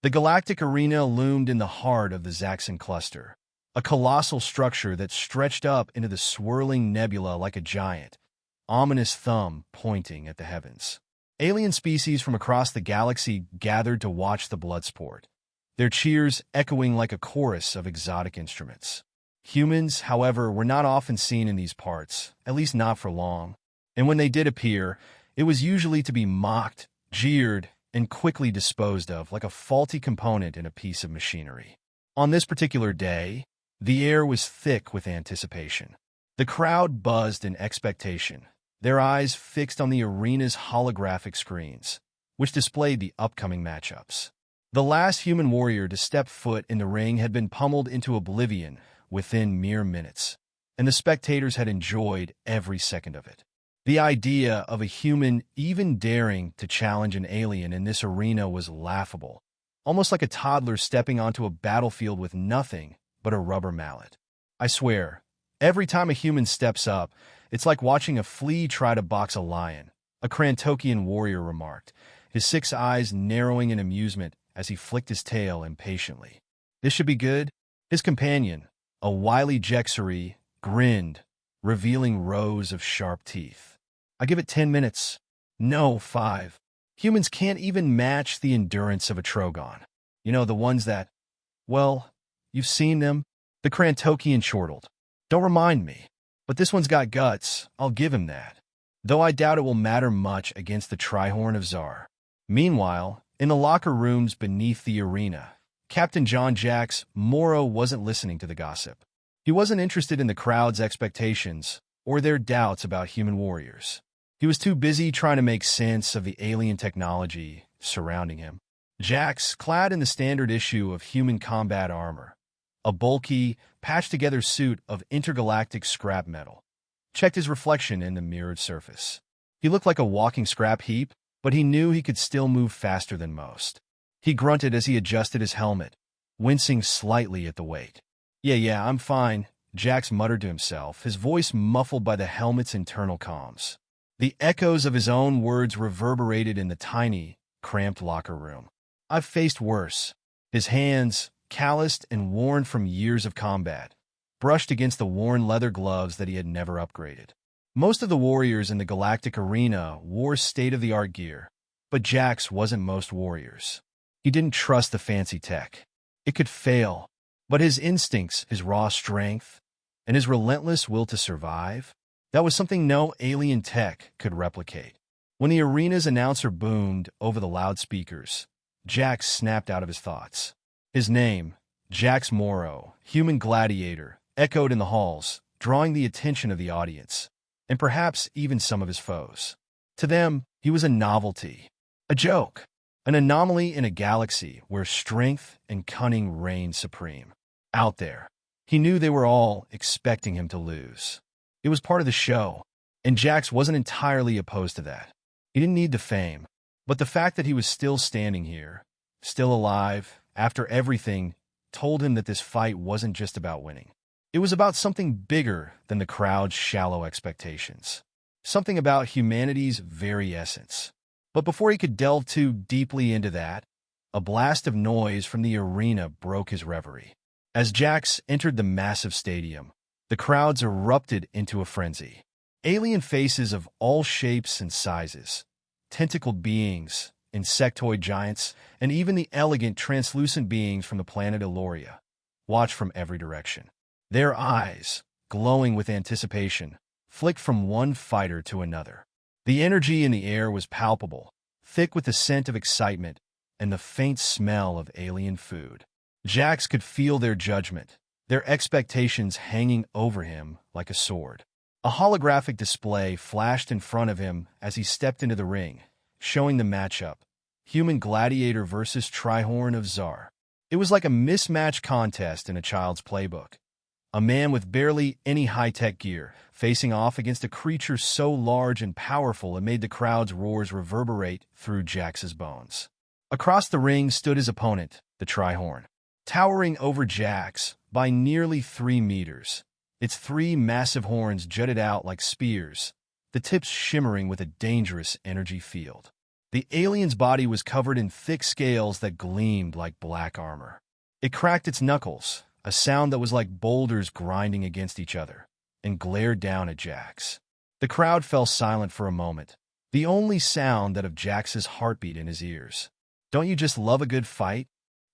The Galactic Arena loomed in the heart of the Zaxxon cluster, a colossal structure that stretched up into the swirling nebula like a giant, ominous thumb pointing at the heavens. Alien species from across the galaxy gathered to watch the bloodsport, their cheers echoing like a chorus of exotic instruments. Humans, however, were not often seen in these parts, at least not for long, and when they did appear, it was usually to be mocked, jeered, and quickly disposed of like a faulty component in a piece of machinery. On this particular day, the air was thick with anticipation. The crowd buzzed in expectation, their eyes fixed on the arena's holographic screens, which displayed the upcoming matchups. The last human warrior to step foot in the ring had been pummeled into oblivion within mere minutes, and the spectators had enjoyed every second of it. The idea of a human even daring to challenge an alien in this arena was laughable, almost like a toddler stepping onto a battlefield with nothing but a rubber mallet. I swear, every time a human steps up, it's like watching a flea try to box a lion, a Krantokian warrior remarked, his 6 eyes narrowing in amusement as he flicked his tail impatiently. This should be good. His companion, a wily Jexery, grinned, revealing rows of sharp teeth. I give it 10 minutes. No, 5. Humans can't even match the endurance of a Trogon. You know, the ones that, well, you've seen them? The Krantokian chortled. Don't remind me. But this one's got guts, I'll give him that. Though I doubt it will matter much against the Trihorn of Zar. Meanwhile, in the locker rooms beneath the arena, Captain John Jax Morrow wasn't listening to the gossip. He wasn't interested in the crowd's expectations or their doubts about human warriors. He was too busy trying to make sense of the alien technology surrounding him. Jax, clad in the standard issue of human combat armor, a bulky, patched-together suit of intergalactic scrap metal, checked his reflection in the mirrored surface. He looked like a walking scrap heap, but he knew he could still move faster than most. He grunted as he adjusted his helmet, wincing slightly at the weight. Yeah, I'm fine, Jax muttered to himself, his voice muffled by the helmet's internal comms. The echoes of his own words reverberated in the tiny, cramped locker room. I've faced worse. His hands, calloused and worn from years of combat, brushed against the worn leather gloves that he had never upgraded. Most of the warriors in the Galactic Arena wore state-of-the-art gear, but Jax wasn't most warriors. He didn't trust the fancy tech. It could fail, but his instincts, his raw strength, and his relentless will to survive, that was something no alien tech could replicate. When the arena's announcer boomed over the loudspeakers, Jax snapped out of his thoughts. His name, Jax Morrow, human gladiator, echoed in the halls, drawing the attention of the audience, and perhaps even some of his foes. To them, he was a novelty, a joke, an anomaly in a galaxy where strength and cunning reigned supreme. Out there, he knew they were all expecting him to lose. It was part of the show, and Jax wasn't entirely opposed to that. He didn't need the fame, but the fact that he was still standing here, still alive, after everything, told him that this fight wasn't just about winning. It was about something bigger than the crowd's shallow expectations, something about humanity's very essence. But before he could delve too deeply into that, a blast of noise from the arena broke his reverie. As Jax entered the massive stadium, the crowds erupted into a frenzy. Alien faces of all shapes and sizes, tentacled beings, insectoid giants, and even the elegant, translucent beings from the planet Eloria watched from every direction. Their eyes, glowing with anticipation, flicked from one fighter to another. The energy in the air was palpable, thick with the scent of excitement and the faint smell of alien food. Jax could feel their judgment, their expectations hanging over him like a sword. A holographic display flashed in front of him as he stepped into the ring, showing the matchup, Human Gladiator versus Trihorn of Zar. It was like a mismatch contest in a child's playbook. A man with barely any high-tech gear, facing off against a creature so large and powerful it made the crowd's roars reverberate through Jax's bones. Across the ring stood his opponent, the Trihorn. Towering over Jax by nearly 3 meters, its 3 massive horns jutted out like spears, the tips shimmering with a dangerous energy field. The alien's body was covered in thick scales that gleamed like black armor. It cracked its knuckles, a sound that was like boulders grinding against each other, and glared down at Jax. The crowd fell silent for a moment, the only sound that of Jax's heartbeat in his ears. "Don't you just love a good fight?"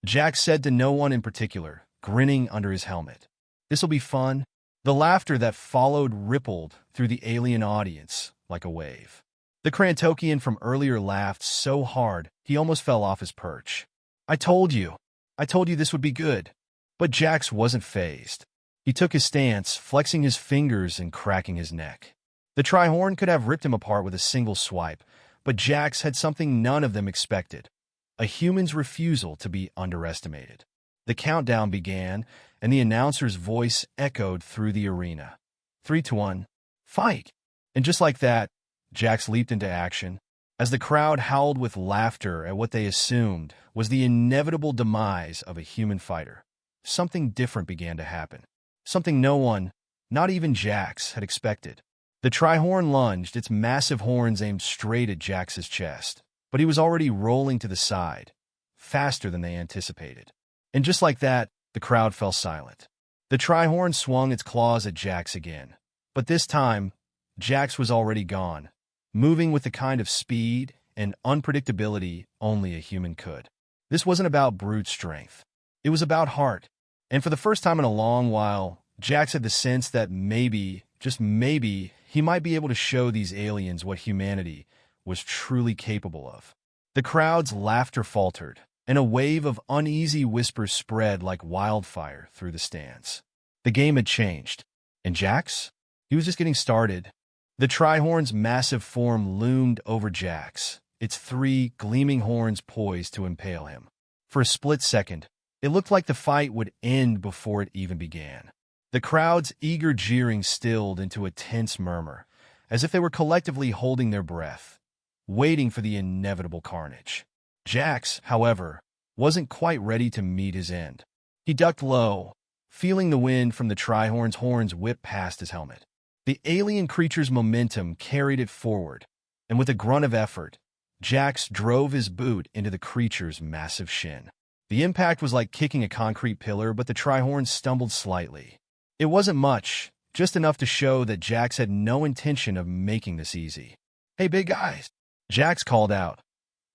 Jax said to no one in particular, grinning under his helmet. "This'll be fun." The laughter that followed rippled through the alien audience like a wave. The Krantokian from earlier laughed so hard he almost fell off his perch. I told you this would be good." But Jax wasn't fazed. He took his stance, flexing his fingers and cracking his neck. The Trihorn could have ripped him apart with a single swipe, but Jax had something none of them expected: a human's refusal to be underestimated. The countdown began, and the announcer's voice echoed through the arena. 3 to 1, fight! And just like that, Jax leaped into action. As the crowd howled with laughter at what they assumed was the inevitable demise of a human fighter, something different began to happen. Something no one, not even Jax, had expected. The Trihorn lunged, its massive horns aimed straight at Jax's chest, but he was already rolling to the side, faster than they anticipated. And just like that, the crowd fell silent. The Trihorn swung its claws at Jax again, but this time, Jax was already gone, moving with the kind of speed and unpredictability only a human could. This wasn't about brute strength. It was about heart. And for the first time in a long while, Jax had the sense that maybe, just maybe, he might be able to show these aliens what humanity was truly capable of. The crowd's laughter faltered, and a wave of uneasy whispers spread like wildfire through the stands. The game had changed. And Jax? He was just getting started. The Trihorn's massive form loomed over Jax, its 3 gleaming horns poised to impale him. For a split second, it looked like the fight would end before it even began. The crowd's eager jeering stilled into a tense murmur, as if they were collectively holding their breath, waiting for the inevitable carnage. Jax, however, wasn't quite ready to meet his end. He ducked low, feeling the wind from the Trihorn's horns whip past his helmet. The alien creature's momentum carried it forward, and with a grunt of effort, Jax drove his boot into the creature's massive shin. The impact was like kicking a concrete pillar, but the Trihorn stumbled slightly. It wasn't much, just enough to show that Jax had no intention of making this easy. "Hey, big guys," Jax called out,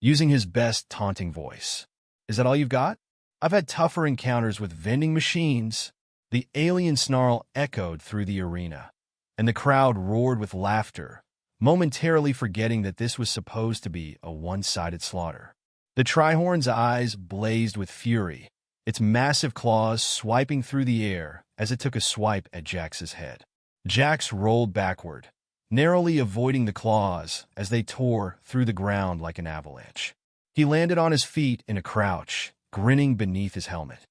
using his best taunting voice. "Is that all you've got? I've had tougher encounters with vending machines." The alien snarl echoed through the arena, and the crowd roared with laughter, momentarily forgetting that this was supposed to be a one-sided slaughter. The Trihorn's eyes blazed with fury, its massive claws swiping through the air as it took a swipe at Jax's head. Jax rolled backward, narrowly avoiding the claws as they tore through the ground like an avalanche. He landed on his feet in a crouch, grinning beneath his helmet.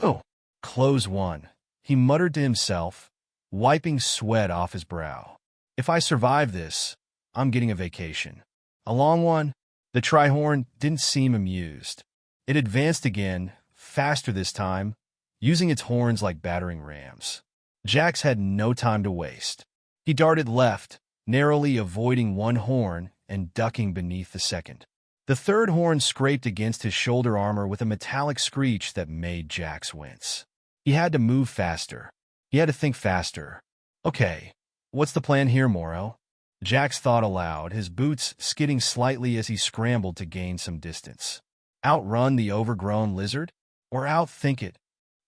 "Oh, close one," he muttered to himself, wiping sweat off his brow. "If I survive this, I'm getting a vacation. A long one." The Trihorn didn't seem amused. It advanced again, faster this time, using its horns like battering rams. Jax had no time to waste. He darted left, narrowly avoiding one horn and ducking beneath the second. The third horn scraped against his shoulder armor with a metallic screech that made Jax wince. He had to move faster. He had to think faster. "Okay, what's the plan here, Morrow?" Jax thought aloud, his boots skidding slightly as he scrambled to gain some distance. Outrun the overgrown lizard? Or outthink it?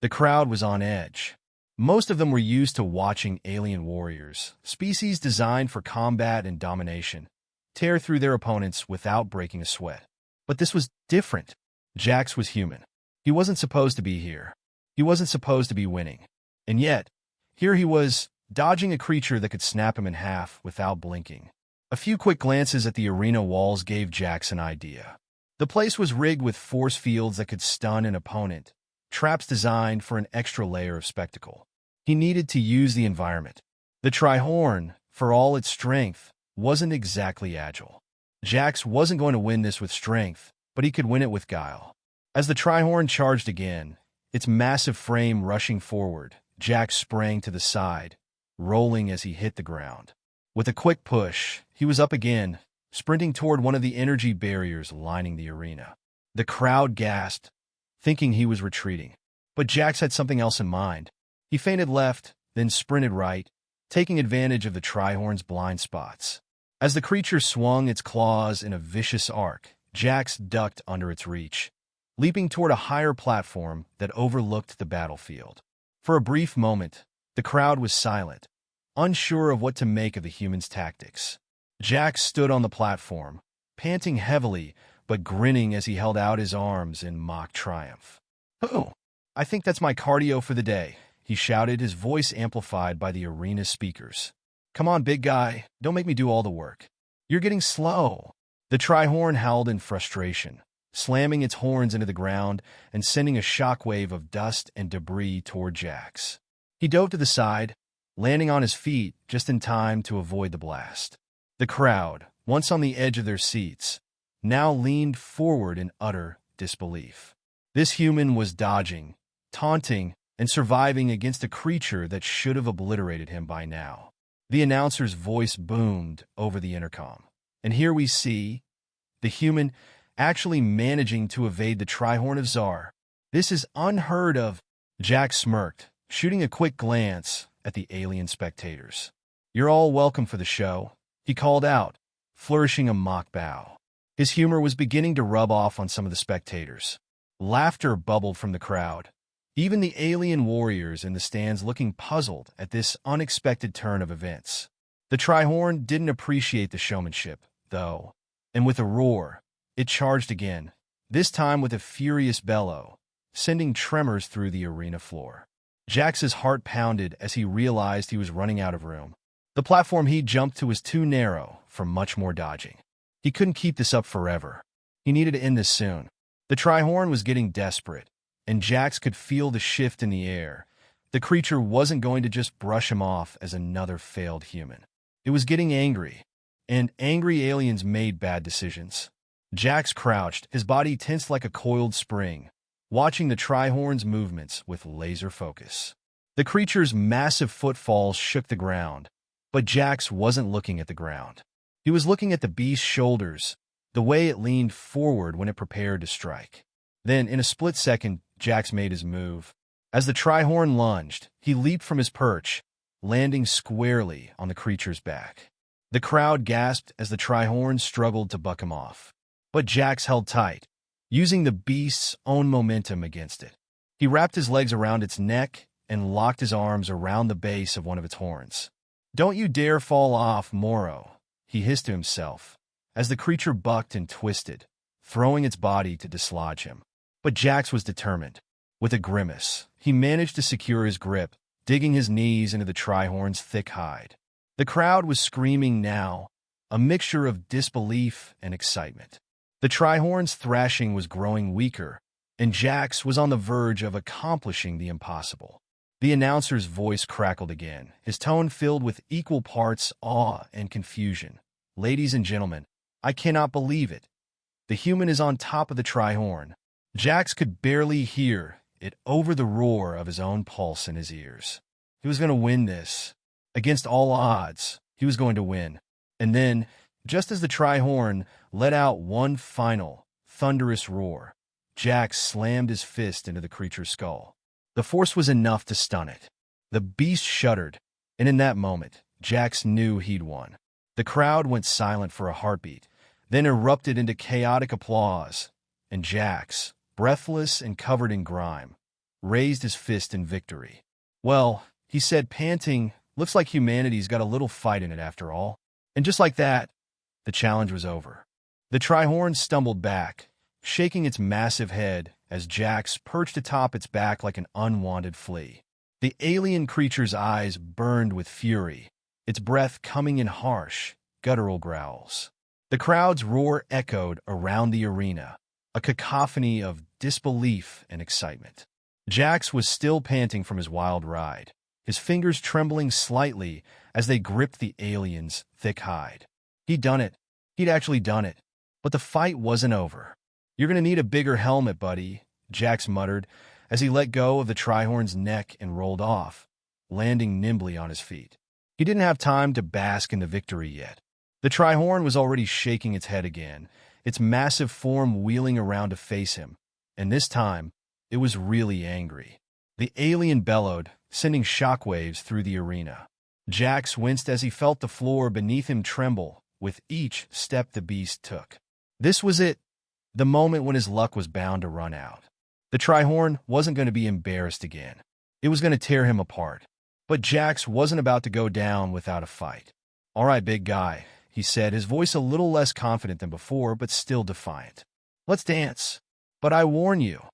The crowd was on edge. Most of them were used to watching alien warriors, species designed for combat and domination, tear through their opponents without breaking a sweat. But this was different. Jax was human. He wasn't supposed to be here. He wasn't supposed to be winning. And yet, here he was, dodging a creature that could snap him in half without blinking. A few quick glances at the arena walls gave Jax an idea. The place was rigged with force fields that could stun an opponent, traps designed for an extra layer of spectacle. He needed to use the environment. The Trihorn, for all its strength, wasn't exactly agile. Jax wasn't going to win this with strength, but he could win it with guile. As the Trihorn charged again, its massive frame rushing forward, Jax sprang to the side, rolling as he hit the ground. With a quick push, he was up again, sprinting toward one of the energy barriers lining the arena. The crowd gasped, thinking he was retreating. But Jax had something else in mind. He feinted left, then sprinted right, taking advantage of the Trihorn's blind spots. As the creature swung its claws in a vicious arc, Jax ducked under its reach, leaping toward a higher platform that overlooked the battlefield. For a brief moment, the crowd was silent, unsure of what to make of the human's tactics. Jax stood on the platform, panting heavily but grinning as he held out his arms in mock triumph. "Oh, I think that's my cardio for the day," he shouted, his voice amplified by the arena speakers. "Come on, big guy, don't make me do all the work. You're getting slow." The Trihorn howled in frustration, slamming its horns into the ground and sending a shockwave of dust and debris toward Jax. He dove to the side, landing on his feet just in time to avoid the blast. The crowd, once on the edge of their seats, now leaned forward in utter disbelief. This human was dodging, taunting, and surviving against a creature that should have obliterated him by now. The announcer's voice boomed over the intercom. And here we see the human actually managing to evade the Trihorn of Zar. This is unheard of. Jax smirked, shooting a quick glance at the alien spectators. "You're all welcome for the show," he called out, flourishing a mock bow. His humor was beginning to rub off on some of the spectators. Laughter bubbled from the crowd, even the alien warriors in the stands looking puzzled at this unexpected turn of events. The Trihorn didn't appreciate the showmanship, though, and with a roar, it charged again, this time with a furious bellow, sending tremors through the arena floor. Jax's heart pounded as he realized he was running out of room. The platform he jumped to was too narrow for much more dodging. He couldn't keep this up forever. He needed to end this soon. The Trihorn was getting desperate, and Jax could feel the shift in the air. The creature wasn't going to just brush him off as another failed human. It was getting angry, and angry aliens made bad decisions. Jax crouched, his body tensed like a coiled spring, watching the Trihorn's movements with laser focus. The creature's massive footfalls shook the ground, but Jax wasn't looking at the ground. He was looking at the beast's shoulders, the way it leaned forward when it prepared to strike. Then, in a split second, Jax made his move. As the Trihorn lunged, he leaped from his perch, landing squarely on the creature's back. The crowd gasped as the Trihorn struggled to buck him off. But Jax held tight, using the beast's own momentum against it. He wrapped his legs around its neck and locked his arms around the base of one of its horns. "Don't you dare fall off, Moro," he hissed to himself, as the creature bucked and twisted, throwing its body to dislodge him. But Jax was determined. With a grimace, he managed to secure his grip, digging his knees into the Trihorn's thick hide. The crowd was screaming now, a mixture of disbelief and excitement. The Trihorn's thrashing was growing weaker, and Jax was on the verge of accomplishing the impossible. The announcer's voice crackled again, his tone filled with equal parts awe and confusion. "Ladies and gentlemen, I cannot believe it. The human is on top of the Trihorn." Jax could barely hear it over the roar of his own pulse in his ears. He was going to win this. Against all odds, he was going to win. And then, just as the Trihorn let out one final, thunderous roar, Jax slammed his fist into the creature's skull. The force was enough to stun it. The beast shuddered, and in that moment, Jax knew he'd won. The crowd went silent for a heartbeat, then erupted into chaotic applause, and Jax, breathless and covered in grime, raised his fist in victory. "Well," he said, panting, "looks like humanity's got a little fight in it after all." And just like that, the challenge was over. The Trihorn stumbled back, shaking its massive head as Jax perched atop its back like an unwanted flea. The alien creature's eyes burned with fury, its breath coming in harsh, guttural growls. The crowd's roar echoed around the arena, a cacophony of disbelief and excitement. Jax was still panting from his wild ride, his fingers trembling slightly as they gripped the alien's thick hide. He'd done it. He'd actually done it. But the fight wasn't over. "You're going to need a bigger helmet, buddy," Jax muttered as he let go of the Trihorn's neck and rolled off, landing nimbly on his feet. He didn't have time to bask in the victory yet. The Trihorn was already shaking its head again, its massive form wheeling around to face him, and this time, it was really angry. The alien bellowed, sending shockwaves through the arena. Jax winced as he felt the floor beneath him tremble with each step the beast took. This was it, the moment when his luck was bound to run out. The Trihorn wasn't going to be embarrassed again. It was going to tear him apart. But Jax wasn't about to go down without a fight. "All right, big guy," he said, his voice a little less confident than before, but still defiant. "Let's dance. But I warn you,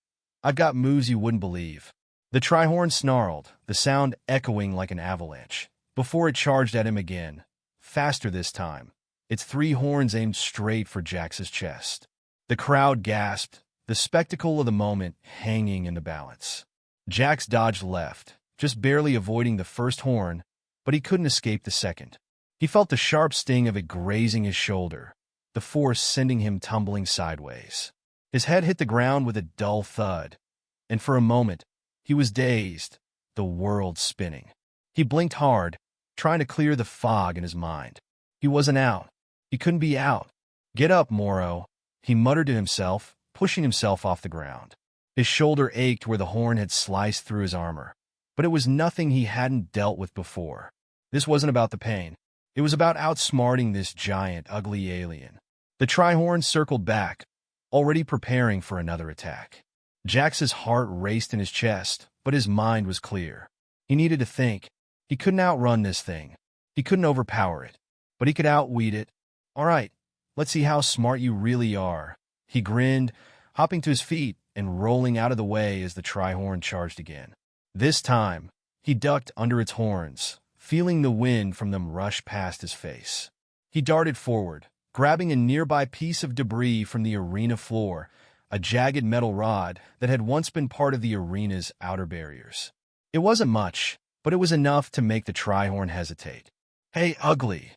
I've got moves you wouldn't believe." The Trihorn snarled, the sound echoing like an avalanche, before it charged at him again, faster this time, its 3 horns aimed straight for Jax's chest. The crowd gasped, the spectacle of the moment hanging in the balance. Jax dodged left, just barely avoiding the first horn, but he couldn't escape the second. He felt the sharp sting of it grazing his shoulder, the force sending him tumbling sideways. His head hit the ground with a dull thud, and for a moment, he was dazed, the world spinning. He blinked hard, trying to clear the fog in his mind. He wasn't out. He couldn't be out. "Get up, Moro," he muttered to himself, pushing himself off the ground. His shoulder ached where the horn had sliced through his armor, but it was nothing he hadn't dealt with before. This wasn't about the pain. It was about outsmarting this giant, ugly alien. The Trihorn circled back, already preparing for another attack. Jax's heart raced in his chest, but his mind was clear. He needed to think. He couldn't outrun this thing. He couldn't overpower it, but he could outweed it. "All right, let's see how smart you really are," he grinned, hopping to his feet and rolling out of the way as the Trihorn charged again. This time, he ducked under its horns, feeling the wind from them rush past his face. He darted forward, grabbing a nearby piece of debris from the arena floor, a jagged metal rod that had once been part of the arena's outer barriers. It wasn't much, but it was enough to make the Trihorn hesitate. "Hey, ugly!"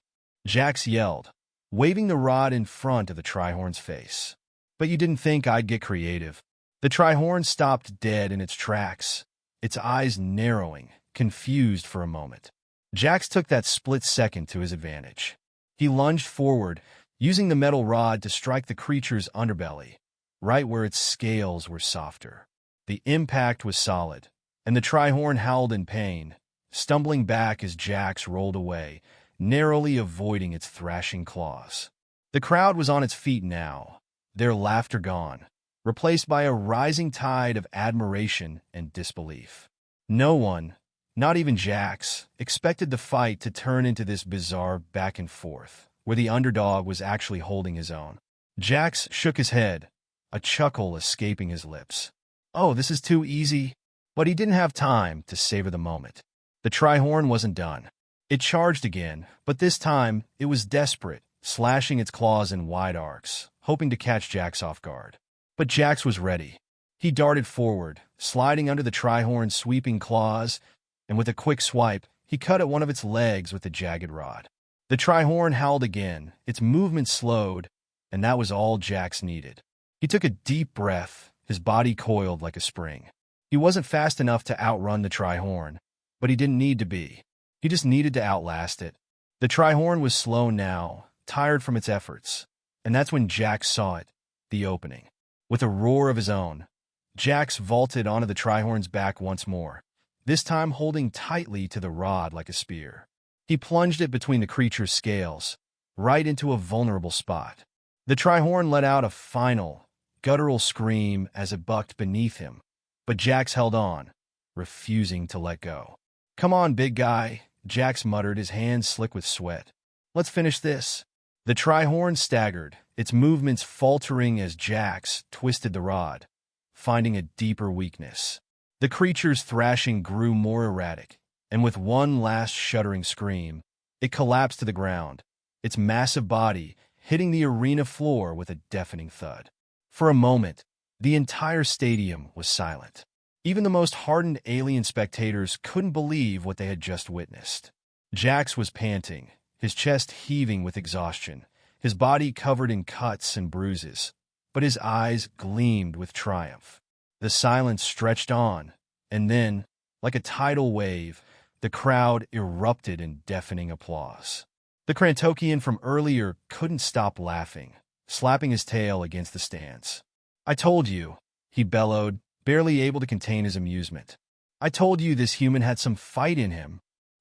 Jax yelled, waving the rod in front of the Trihorn's face. "Bet you didn't think I'd get creative." The Trihorn stopped dead in its tracks, its eyes narrowing, confused for a moment. Jax took that split second to his advantage. He lunged forward, using the metal rod to strike the creature's underbelly, right where its scales were softer. The impact was solid, and the Trihorn howled in pain, stumbling back as Jax rolled away, narrowly avoiding its thrashing claws. The crowd was on its feet now, their laughter gone, replaced by a rising tide of admiration and disbelief. No one, not even Jax, expected the fight to turn into this bizarre back and forth, where the underdog was actually holding his own. Jax shook his head, a chuckle escaping his lips. "Oh, this is too easy." But he didn't have time to savor the moment. The Trihorn wasn't done. It charged again, but this time it was desperate, slashing its claws in wide arcs, hoping to catch Jax off guard. But Jax was ready. He darted forward, sliding under the Trihorn's sweeping claws, and with a quick swipe, he cut at one of its legs with the jagged rod. The Trihorn howled again, its movement slowed, and that was all Jax needed. He took a deep breath, his body coiled like a spring. He wasn't fast enough to outrun the Trihorn, but he didn't need to be. He just needed to outlast it. The Trihorn was slow now, tired from its efforts, and that's when Jax saw it, the opening. With a roar of his own, Jax vaulted onto the Trihorn's back once more, this time holding tightly to the rod like a spear. He plunged it between the creature's scales, right into a vulnerable spot. The Trihorn let out a final, guttural scream as it bucked beneath him, but Jax held on, refusing to let go. "Come on, big guy," Jax muttered, his hands slick with sweat. "Let's finish this." The Trihorn staggered, its movements faltering as Jax twisted the rod, finding a deeper weakness. The creature's thrashing grew more erratic, and with one last shuddering scream, it collapsed to the ground, its massive body hitting the arena floor with a deafening thud. For a moment, the entire stadium was silent. Even the most hardened alien spectators couldn't believe what they had just witnessed. Jax was panting, his chest heaving with exhaustion, his body covered in cuts and bruises, but his eyes gleamed with triumph. The silence stretched on, and then, like a tidal wave, the crowd erupted in deafening applause. The Crantokian from earlier couldn't stop laughing, slapping his tail against the stands. "I told you," he bellowed, barely able to contain his amusement. "I told you this human had some fight in him."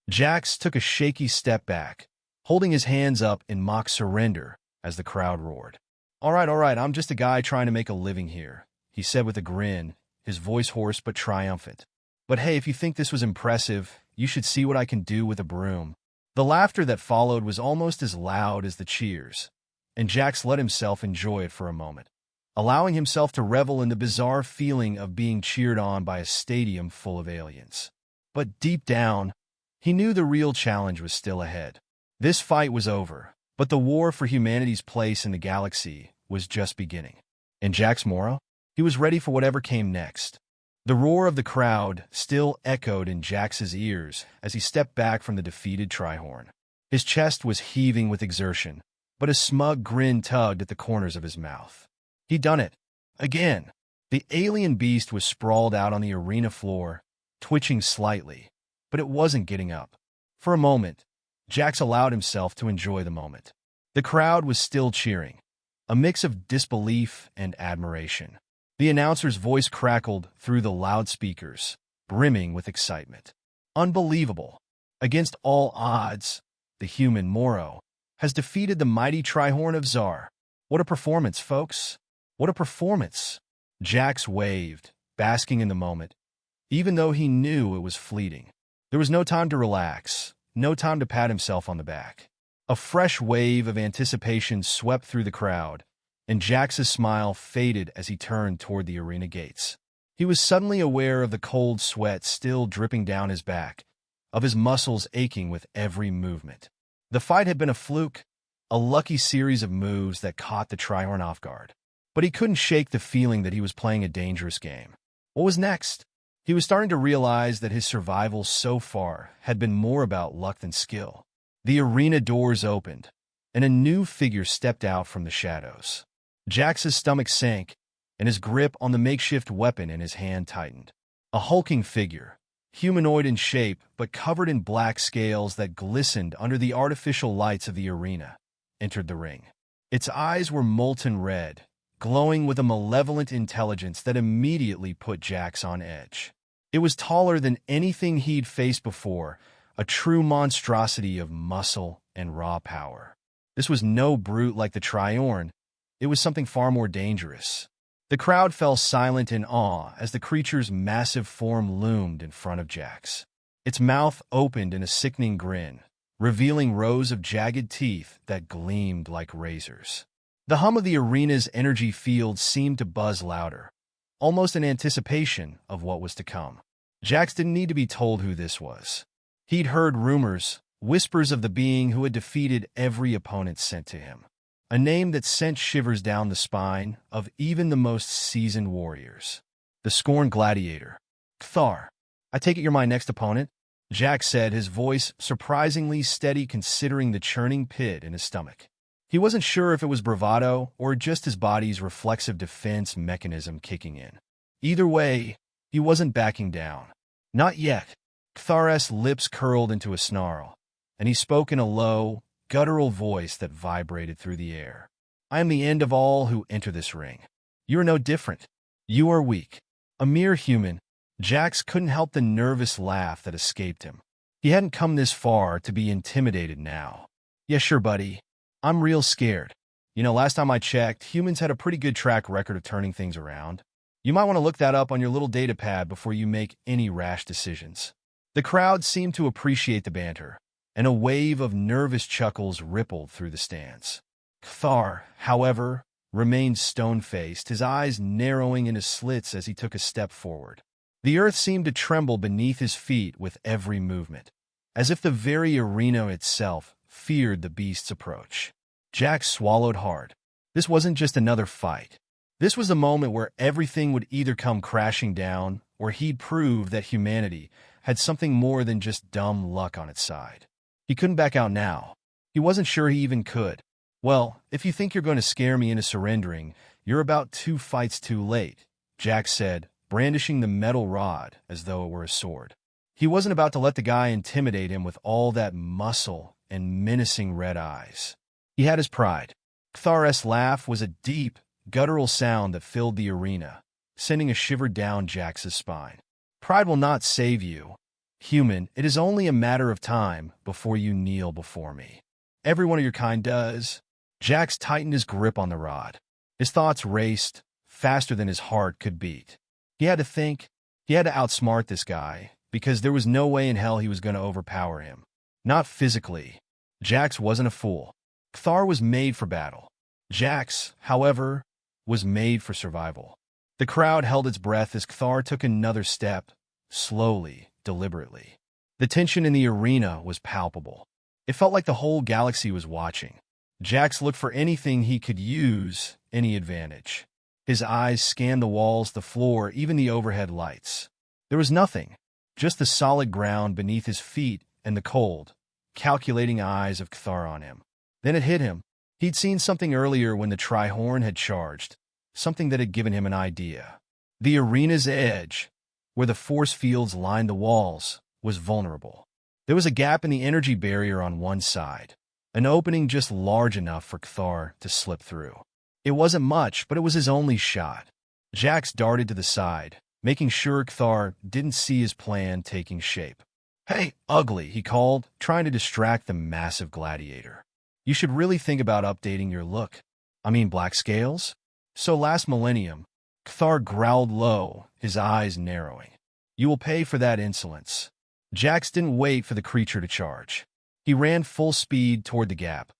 Jax took a shaky step back, holding his hands up in mock surrender as the crowd roared. All right, I'm just a guy trying to make a living here," he said with a grin, his voice hoarse but triumphant. "But hey, if you think this was impressive, you should see what I can do with a broom." The laughter that followed was almost as loud as the cheers, and Jax let himself enjoy it for a moment, allowing himself to revel in the bizarre feeling of being cheered on by a stadium full of aliens. But deep down, he knew the real challenge was still ahead. This fight was over, but the war for humanity's place in the galaxy was just beginning. And Jax Morrow? He was ready for whatever came next. The roar of the crowd still echoed in Jax's ears as he stepped back from the defeated Trihorn. His chest was heaving with exertion, but a smug grin tugged at the corners of his mouth. He'd done it. Again. The alien beast was sprawled out on the arena floor, twitching slightly, but it wasn't getting up. For a moment, Jax allowed himself to enjoy the moment. The crowd was still cheering, a mix of disbelief and admiration. The announcer's voice crackled through the loudspeakers, brimming with excitement. "Unbelievable! Against all odds, the human Morrow has defeated the mighty Trihorn of Zar. What a performance, folks! What a performance!" Jax waved, basking in the moment, even though he knew it was fleeting. There was no time to relax, no time to pat himself on the back. A fresh wave of anticipation swept through the crowd, and Jax's smile faded as he turned toward the arena gates. He was suddenly aware of the cold sweat still dripping down his back, of his muscles aching with every movement. The fight had been a fluke, a lucky series of moves that caught the Trihorn off guard. But he couldn't shake the feeling that he was playing a dangerous game. What was next? He was starting to realize that his survival so far had been more about luck than skill. The arena doors opened, and a new figure stepped out from the shadows. Jax's stomach sank, and his grip on the makeshift weapon in his hand tightened. A hulking figure, humanoid in shape but covered in black scales that glistened under the artificial lights of the arena, entered the ring. Its eyes were molten red, glowing with a malevolent intelligence that immediately put Jax on edge. It was taller than anything he'd faced before, a true monstrosity of muscle and raw power. This was no brute like the Trihorn. It was something far more dangerous. The crowd fell silent in awe as the creature's massive form loomed in front of Jax. Its mouth opened in a sickening grin, revealing rows of jagged teeth that gleamed like razors. The hum of the arena's energy field seemed to buzz louder, almost in anticipation of what was to come. Jax didn't need to be told who this was. He'd heard rumors, whispers of the being who had defeated every opponent sent to him. A name that sent shivers down the spine of even the most seasoned warriors. The Scorned Gladiator. "Kthar, I take it you're my next opponent?" Jax said, his voice surprisingly steady considering the churning pit in his stomach. He wasn't sure if it was bravado or just his body's reflexive defense mechanism kicking in. Either way, he wasn't backing down. Not yet. Kthar's lips curled into a snarl, and he spoke in a low, guttural voice that vibrated through the air. "I am the end of all who enter this ring. You are no different. You are weak. A mere human." Jax couldn't help the nervous laugh that escaped him. He hadn't come this far to be intimidated now. "Yeah, sure, buddy. I'm real scared. Last time I checked, humans had a pretty good track record of turning things around. You might want to look that up on your little data pad before you make any rash decisions." The crowd seemed to appreciate the banter, and a wave of nervous chuckles rippled through the stands. Kthar, however, remained stone-faced, his eyes narrowing into slits as he took a step forward. The earth seemed to tremble beneath his feet with every movement, as if the very arena itself feared the beast's approach. Jax swallowed hard. This wasn't just another fight. This was the moment where everything would either come crashing down or he'd prove that humanity had something more than just dumb luck on its side. He couldn't back out now. He wasn't sure he even could. "Well, if you think you're going to scare me into surrendering, you're about 2 fights too late," Jax said, brandishing the metal rod as though it were a sword. He wasn't about to let the guy intimidate him with all that muscle and menacing red eyes. He had his pride. Kthar's laugh was a deep, guttural sound that filled the arena, sending a shiver down Jax's spine. Pride will not save you. Human, it is only a matter of time before you kneel before me. Every one of your kind does. Jax tightened his grip on the rod. His thoughts raced, faster than his heart could beat. He had to think. He had to outsmart this guy, because there was no way in hell he was going to overpower him. Not physically. Jax wasn't a fool. Kthar was made for battle. Jax, however, was made for survival. The crowd held its breath as Kthar took another step, slowly, deliberately. The tension in the arena was palpable. It felt like the whole galaxy was watching. Jax looked for anything he could use, any advantage. His eyes scanned the walls, the floor, even the overhead lights. There was nothing, just the solid ground beneath his feet and the cold, calculating eyes of Kthar on him. Then it hit him. He'd seen something earlier when the Trihorn had charged, something that had given him an idea. The arena's edge, where the force fields lined the walls, was vulnerable. There was a gap in the energy barrier on one side, an opening just large enough for Kthar to slip through. It wasn't much, but it was his only shot. Jax darted to the side, making sure Kthar didn't see his plan taking shape. "Hey, ugly," he called, trying to distract the massive gladiator. "You should really think about updating your look. I mean, black scales?" "So last millennium," Kthar growled low, his eyes narrowing. "You will pay for that insolence." Jax didn't wait for the creature to charge. He ran full speed toward the gap,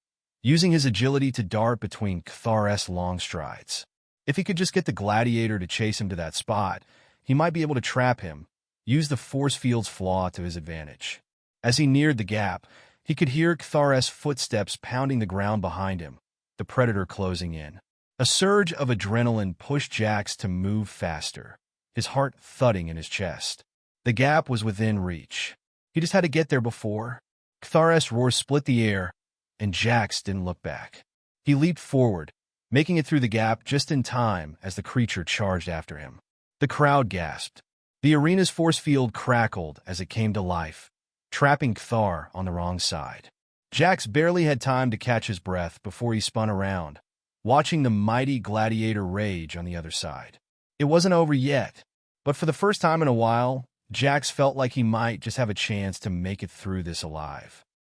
using his agility to dart between Kthar's long strides. If he could just get the gladiator to chase him to that spot, he might be able to trap him, use the force field's flaw to his advantage. As he neared the gap, he could hear Kthar's footsteps pounding the ground behind him, the predator closing in. A surge of adrenaline pushed Jax to move faster, his heart thudding in his chest. The gap was within reach. He just had to get there before. Kthar's roar split the air, and Jax didn't look back. He leaped forward, making it through the gap just in time as the creature charged after him. The crowd gasped. The arena's force field crackled as it came to life, trapping Kthar on the wrong side. Jax barely had time to catch his breath before he spun around, watching the mighty gladiator rage on the other side. It wasn't over yet, but for the first time in a while, Jax felt like he might just have a chance to make it through this alive.